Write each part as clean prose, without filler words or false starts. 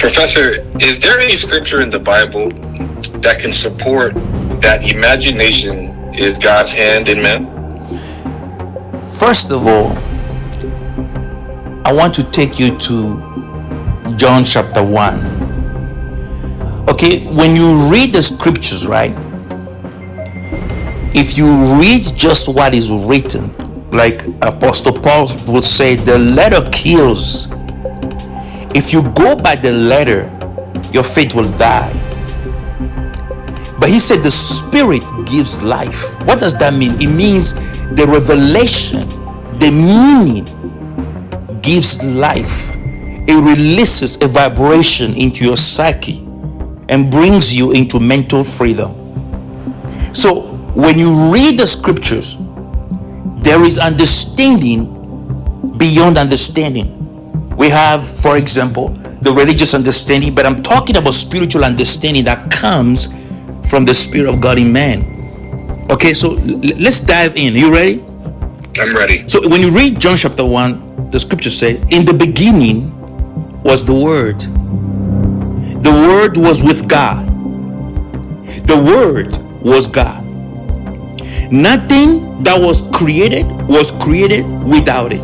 Professor, is there any scripture in the Bible that can support that imagination is God's hand in man? First of all, I want to take you to John chapter 1. Okay, when you read the scriptures, right? If you read just what is written, like Apostle Paul would say, the letter kills. If you go by the letter, your faith will die. But he said the Spirit gives life. What does that mean? It means the revelation, the meaning gives life. It releases a vibration into your psyche and brings you into mental freedom. So when you read the scriptures, there is understanding beyond understanding. We have, for example, the religious understanding, but I'm talking about spiritual understanding that comes from the Spirit of God in man. Okay, so let's dive in. Are you ready? I'm ready. So when you read John chapter 1, the scripture says, in the beginning was the Word. The Word was with God. The Word was God. Nothing that was created without it.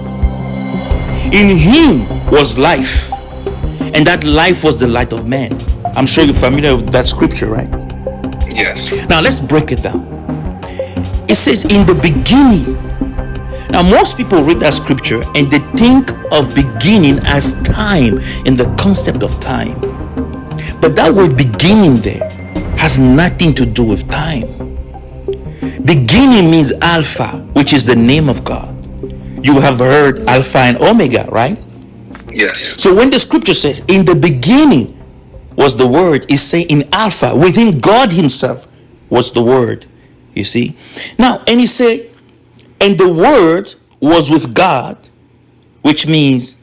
In Him was life, and that life was the light of man. I'm sure you're familiar with that scripture, right? Yes. Now let's break it down. It says in the beginning. Now most people read that scripture and they think of beginning as time, in the concept of time. But that word beginning there has nothing to do with time. Beginning means Alpha, which is the name of God. You have heard Alpha and Omega, right? Yes. So when the scripture says in the beginning was the Word, it's saying in Alpha, within God Himself was the Word. You see? Now, and He said, and the Word was with God, which means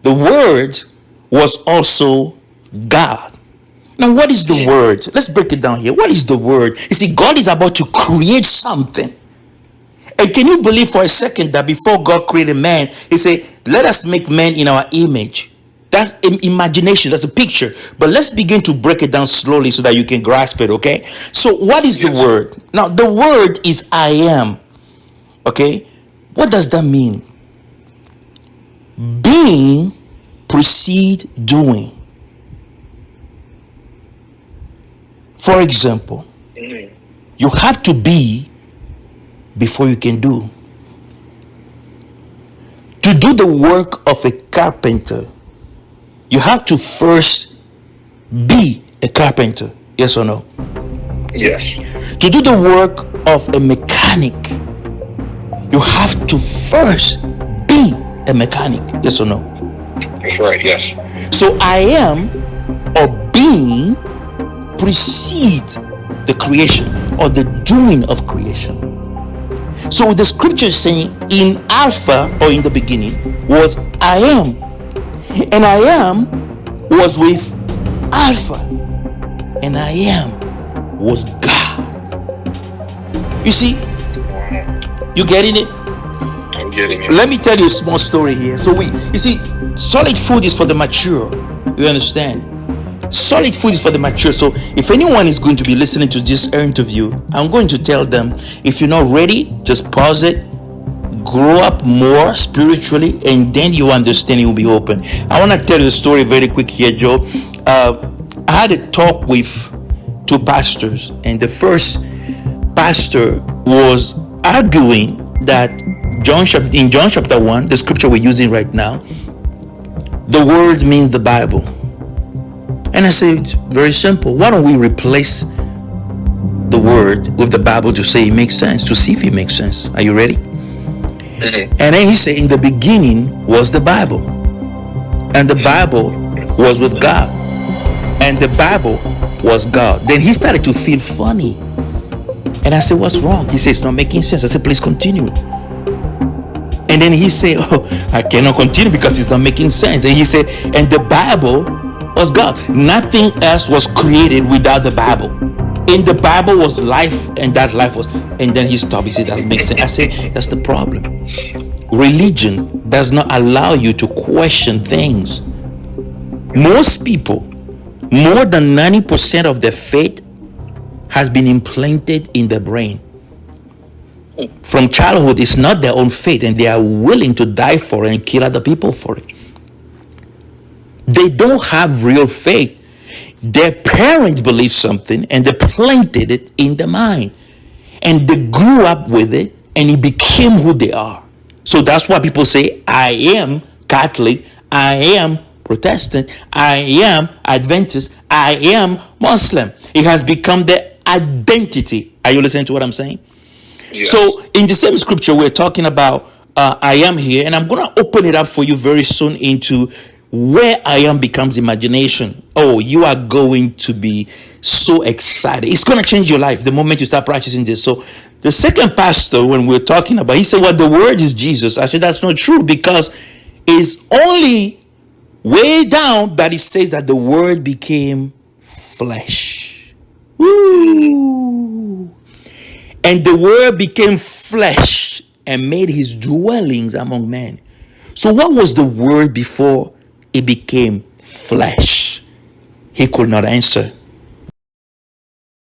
the Word was also God. Now, what is the Word? Let's break it down here. What is the Word? You see, God is about to create something. And can you believe for a second that before God created man, He said, let us make man in our image? That's imagination. That's a picture. But let's begin to break it down slowly so that you can grasp it, okay? So what is the Word? Now, the Word is I am. Okay? What does that mean? Being precede doing. For example, you have to be before you can do. To do the work of a carpenter, you have to first be a carpenter. Yes or no? Yes. To do the work of a mechanic, you have to first be a mechanic. Yes or no? That's right, yes. So I am, or being, precede the creation or the doing of creation. So the scripture is saying in Alpha, or in the beginning, was I am. And I am was with Alpha. And I am was God. You see? You getting it? I'm getting it. Let me tell you a small story here. So you see, solid food is for the mature. You understand? Solid food is for the mature. So if anyone is going to be listening to this interview, I'm going to tell them, if you're not ready, just pause it, grow up more spiritually, and then your understanding will be open. I want to tell you a story very quick here, Joe. I had a talk with two pastors, and the first pastor was arguing that in John chapter 1, the scripture we're using right now, the word means the Bible. And I said, very simple. Why don't we replace the word with the Bible to say it makes sense, to see if it makes sense. Are you ready? And then he said, in the beginning was the Bible. And the Bible was with God. And the Bible was God. Then he started to feel funny. And I said, what's wrong? He said, it's not making sense. I said, please continue. And then he said, oh, I cannot continue because it's not making sense. And he said, and the Bible was God. Nothing else was created without the Bible. In the Bible was life, and that life was. And then he stopped. He said, that makes sense. I said, that's the problem. Religion does not allow you to question things. Most people, more than 90% of their faith has been implanted in the brain. From childhood, it's not their own faith, and they are willing to die for it and kill other people for it. They don't have real faith. Their parents believed something and they planted it in the mind, and they grew up with it, and it became who they are. So that's why people say, I am Catholic, I am Protestant, I am Adventist, I am Muslim. It has become their identity. Are you listening to what I'm saying? Yes. So in the same scripture, we're talking about I am here, and I'm going to open it up for you very soon into where I am becomes imagination. Oh, you are going to be so excited. It's going to change your life the moment you start practicing this. So the second pastor, when we're talking about, he said, well, the word is Jesus. I said, that's not true, because it's only way down that it says that the word became flesh. Woo! And the word became flesh and made his dwellings among men. So what was the word before it became flesh? He could not answer.